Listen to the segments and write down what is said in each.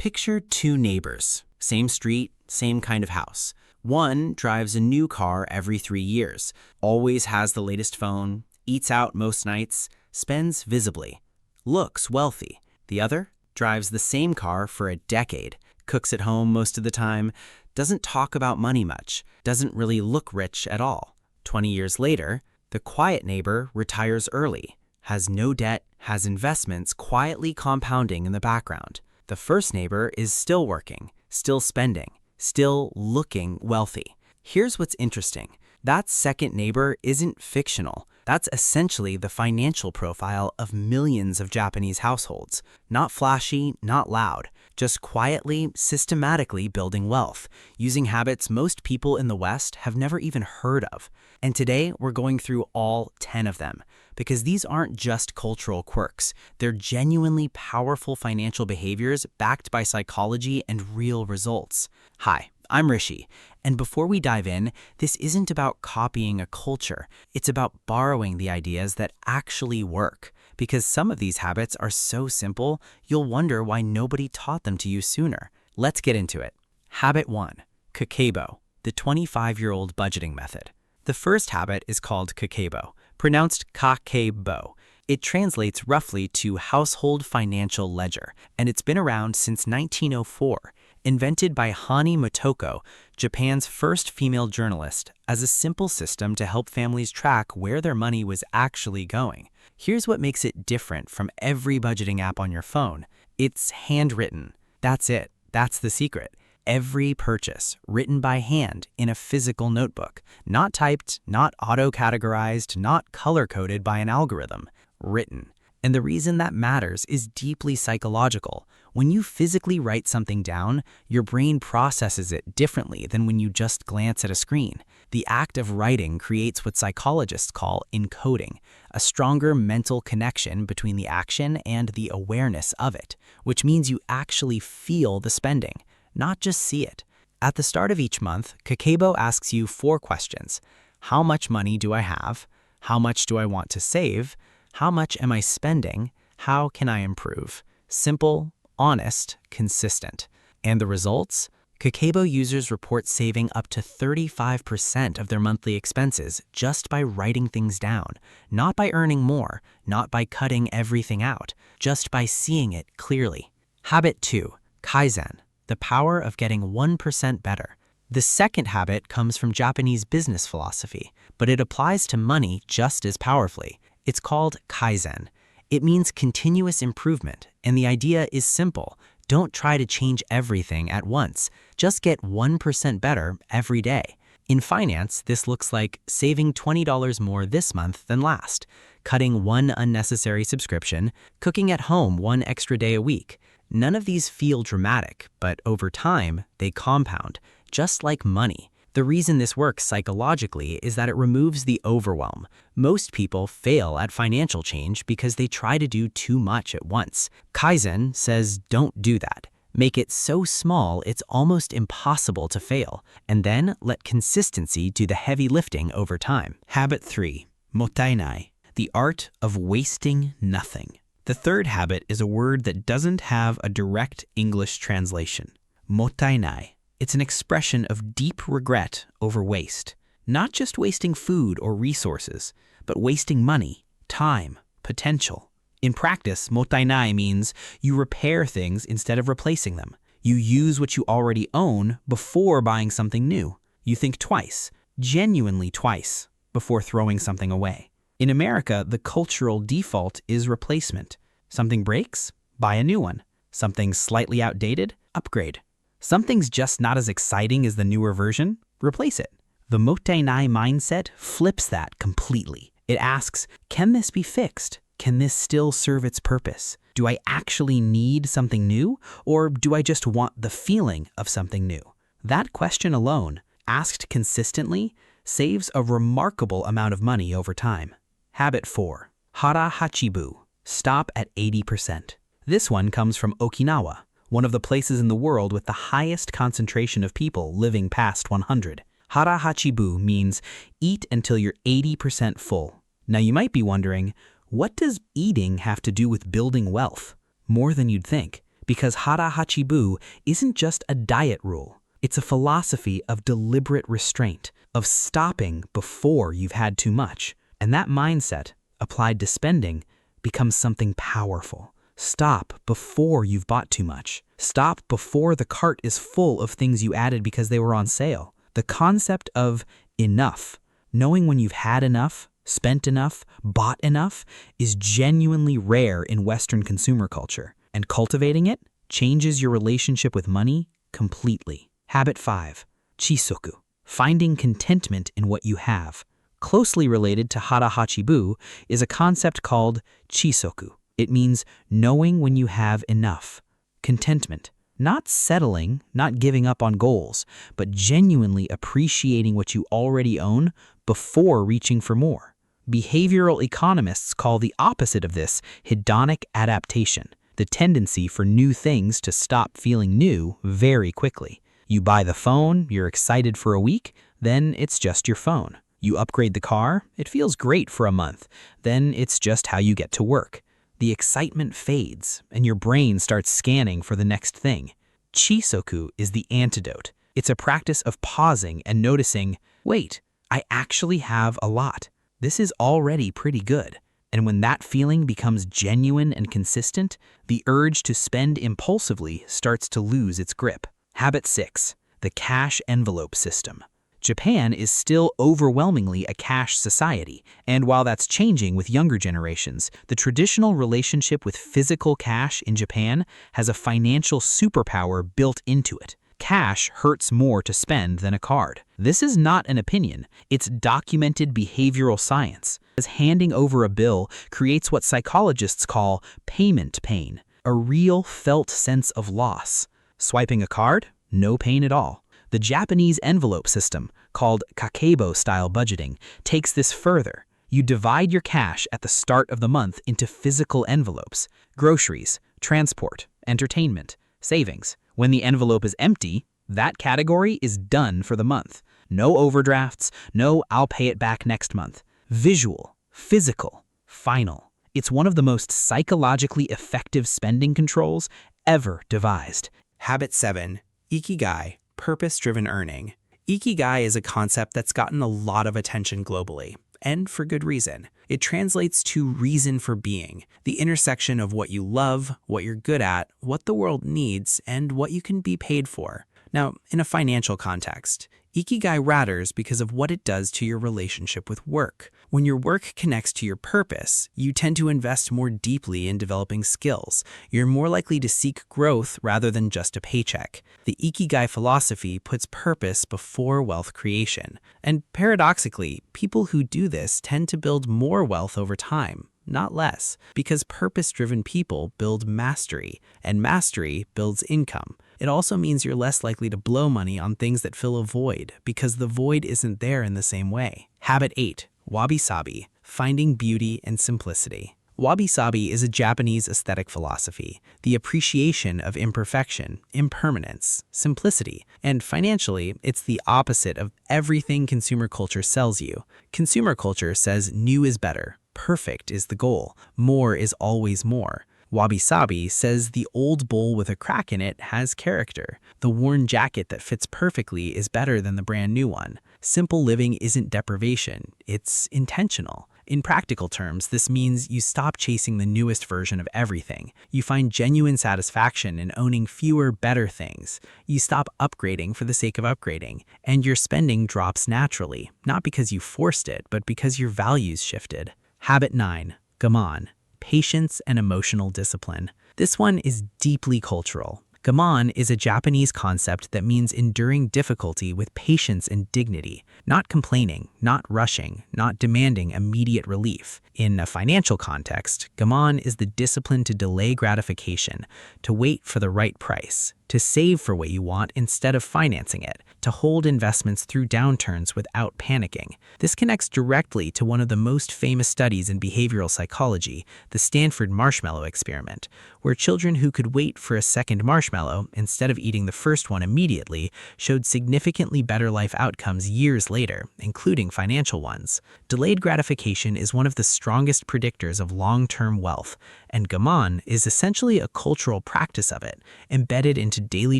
Picture two neighbors, same street, same kind of house. One drives a new car every 3 years, always has the latest phone, eats out most nights, spends visibly, looks wealthy. The other drives the same car for a decade, cooks at home most of the time, doesn't talk about money much, doesn't really look rich at all. 20 years later, the quiet neighbor retires early, has no debt, has investments quietly compounding in the background. The first neighbor is still working, still spending, still looking wealthy. Here's what's interesting. That second neighbor isn't fictional. That's essentially the financial profile of millions of Japanese households. Not flashy, not loud, just quietly, systematically building wealth, using habits most people in the West have never even heard of. And today, we're going through all 10 of them, because these aren't just cultural quirks. They're genuinely powerful financial behaviors backed by psychology and real results. Hi, I'm Rishi, and before we dive in, this isn't about copying a culture. It's about borrowing the ideas that actually work. Because some of these habits are so simple, you'll wonder why nobody taught them to you sooner. Let's get into it. Habit 1. Kakeibo, the 25-year-old budgeting method. The first habit is called Kakeibo, pronounced Kakeibo. It translates roughly to household financial ledger, and it's been around since 1904. Invented by Hani Motoko, Japan's first female journalist, as a simple system to help families track where their money was actually going. Here's what makes it different from every budgeting app on your phone. It's handwritten. That's it. That's the secret. Every purchase written by hand in a physical notebook. Not typed, not auto-categorized, not color-coded by an algorithm. Written. And the reason that matters is deeply psychological. When you physically write something down, your brain processes it differently than when you just glance at a screen. The act of writing creates what psychologists call encoding, a stronger mental connection between the action and the awareness of it, which means you actually feel the spending, not just see it. At the start of each month, Kakeibo asks you 4 questions. How much money do I have? How much do I want to save? How much am I spending? How can I improve? Simple, honest, consistent. And the results? Kakeibo users report saving up to 35% of their monthly expenses just by writing things down, not by earning more, not by cutting everything out, just by seeing it clearly. Habit 2. Kaizen, the power of getting 1% better. The second habit comes from Japanese business philosophy, but it applies to money just as powerfully. It's called Kaizen. It means continuous improvement, and the idea is simple. Don't try to change everything at once. Just get 1% better every day. In finance, this looks like saving $20 more this month than last, cutting 1 unnecessary subscription, cooking at home 1 extra day a week. None of these feel dramatic, but over time, they compound, just like money. The reason this works psychologically is that it removes the overwhelm. Most people fail at financial change because they try to do too much at once. Kaizen says don't do that. Make it so small it's almost impossible to fail, and then let consistency do the heavy lifting over time. Habit 3. Mottainai, the art of wasting nothing. The third habit is a word that doesn't have a direct English translation. Mottainai. It's an expression of deep regret over waste. Not just wasting food or resources, but wasting money, time, potential. In practice, mottainai means you repair things instead of replacing them. You use what you already own before buying something new. You think twice, genuinely twice, before throwing something away. In America, the cultural default is replacement. Something breaks? Buy a new one. Something slightly outdated? Upgrade. Something's just not as exciting as the newer version? Replace it. The mottainai mindset flips that completely. It asks, can this be fixed? Can this still serve its purpose? Do I actually need something new, or do I just want the feeling of something new? That question alone, asked consistently, saves a remarkable amount of money over time. Habit 4. Hara hachibu, stop at 80%. This one comes from Okinawa, one of the places in the world with the highest concentration of people living past 100. Hara hachibu means eat until you're 80% full. Now you might be wondering, what does eating have to do with building wealth? More than you'd think, Because hara hachibu isn't just a diet rule. It's a philosophy of deliberate restraint, of stopping before you've had too much. And that mindset, applied to spending, becomes something powerful. Stop before you've bought too much. Stop before the cart is full of things you added because they were on sale. The concept of enough, knowing when you've had enough, spent enough, bought enough, is genuinely rare in Western consumer culture. And cultivating it changes your relationship with money completely. Habit 5. Chisoku. Finding contentment in what you have. Closely related to hara hachibu is a concept called chisoku. It means knowing when you have enough. Contentment. Not settling, not giving up on goals, but genuinely appreciating what you already own before reaching for more. Behavioral economists call the opposite of this hedonic adaptation, the tendency for new things to stop feeling new very quickly. You buy the phone, you're excited for a week, then it's just your phone. You upgrade the car, it feels great for a month, then it's just how you get to work. The excitement fades, and your brain starts scanning for the next thing. Chisoku is the antidote. It's a practice of pausing and noticing, wait, I actually have a lot. This is already pretty good. And when that feeling becomes genuine and consistent, the urge to spend impulsively starts to lose its grip. Habit 6. The cash envelope system. Japan is still overwhelmingly a cash society, and while that's changing with younger generations, the traditional relationship with physical cash in Japan has a financial superpower built into it. Cash hurts more to spend than a card. This is not an opinion, it's documented behavioral science, as handing over a bill creates what psychologists call payment pain, a real felt sense of loss. Swiping a card? No pain at all. The Japanese envelope system, called Kakeibo style budgeting, takes this further. You divide your cash at the start of the month into physical envelopes: groceries, transport, entertainment, savings. When the envelope is empty, that category is done for the month. No overdrafts, no "I'll pay it back next month." Visual, physical, final. It's one of the most psychologically effective spending controls ever devised. Habit 7. Ikigai. Purpose-driven earning. Ikigai is a concept that's gotten a lot of attention globally, and for good reason. It translates to reason for being, the intersection of what you love, what you're good at, what the world needs, and what you can be paid for. Now, in a financial context, Ikigai matters because of what it does to your relationship with work. When your work connects to your purpose, you tend to invest more deeply in developing skills. You're more likely to seek growth rather than just a paycheck. The Ikigai philosophy puts purpose before wealth creation. And paradoxically, people who do this tend to build more wealth over time, not less, because purpose-driven people build mastery, and mastery builds income. It also means you're less likely to blow money on things that fill a void, because the void isn't there in the same way. Habit 8. Wabi-sabi. Finding beauty and simplicity. Wabi-sabi is a Japanese aesthetic philosophy, the appreciation of imperfection, impermanence, simplicity, and financially, it's the opposite of everything consumer culture sells you. Consumer culture says new is better, perfect is the goal, more is always more. Wabi-sabi says the old bowl with a crack in it has character. The worn jacket that fits perfectly is better than the brand new one. Simple living isn't deprivation, it's intentional. In practical terms, this means you stop chasing the newest version of everything. You find genuine satisfaction in owning fewer, better things. You stop upgrading for the sake of upgrading, and your spending drops naturally, not because you forced it, but because your values shifted. Habit 9. Gammon. Patience and emotional discipline. This one is deeply cultural. Gammon is a Japanese concept that means enduring difficulty with patience and dignity, not complaining, not rushing, not demanding immediate relief. In a financial context, gammon is the discipline to delay gratification, to wait for the right price, to save for what you want instead of financing it, to hold investments through downturns without panicking. This connects directly to one of the most famous studies in behavioral psychology, the Stanford marshmallow experiment, where children who could wait for a second marshmallow instead of eating the first one immediately showed significantly better life outcomes years later, including financial ones. Delayed gratification is one of the strongest predictors of long-term wealth, and gammon is essentially a cultural practice of it, embedded into daily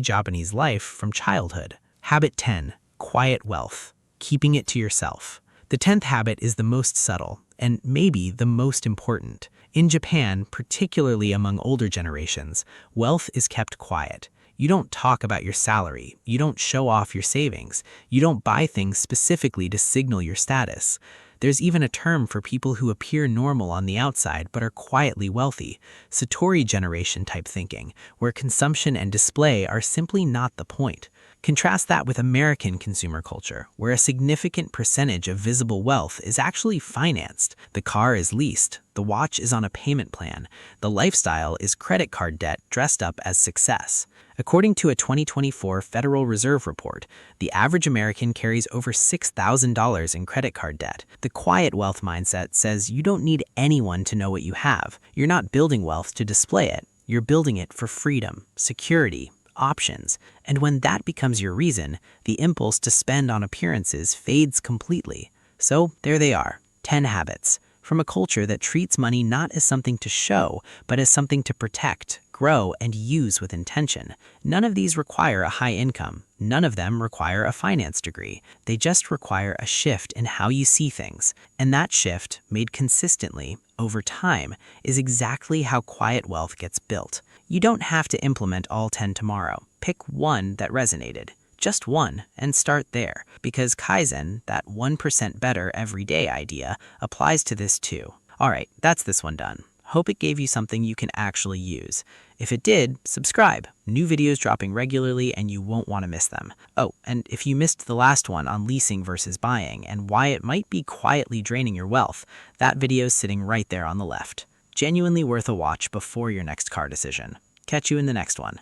Japanese life from childhood. Habit 10. Quiet wealth. Keeping it to yourself. The 10th habit is the most subtle, and maybe the most important. In Japan, particularly among older generations, wealth is kept quiet. You don't talk about your salary, you don't show off your savings, you don't buy things specifically to signal your status. There's even a term for people who appear normal on the outside but are quietly wealthy, Satori generation type thinking, where consumption and display are simply not the point. Contrast that with American consumer culture, where a significant percentage of visible wealth is actually financed. The car is leased, the watch is on a payment plan, the lifestyle is credit card debt dressed up as success. According to a 2024 Federal Reserve report, the average American carries over $6,000 in credit card debt. The quiet wealth mindset says you don't need anyone to know what you have. You're not building wealth to display it. You're building it for freedom, security, options, and when that becomes your reason, the impulse to spend on appearances fades completely. So there they are, 10 habits, from a culture that treats money not as something to show, but as something to protect, grow, and use with intention. None of these require a high income. None of them require a finance degree. They just require a shift in how you see things. And that shift, made consistently, over time, is exactly how quiet wealth gets built. You don't have to implement all 10 tomorrow. Pick one that resonated. Just one, and start there, because Kaizen, that 1% better every day idea, applies to this too. Alright, that's this one done. Hope it gave you something you can actually use. If it did, subscribe. New videos dropping regularly and you won't want to miss them. Oh, and if you missed the last one on leasing versus buying and why it might be quietly draining your wealth, that video's sitting right there on the left. Genuinely worth a watch before your next car decision. Catch you in the next one.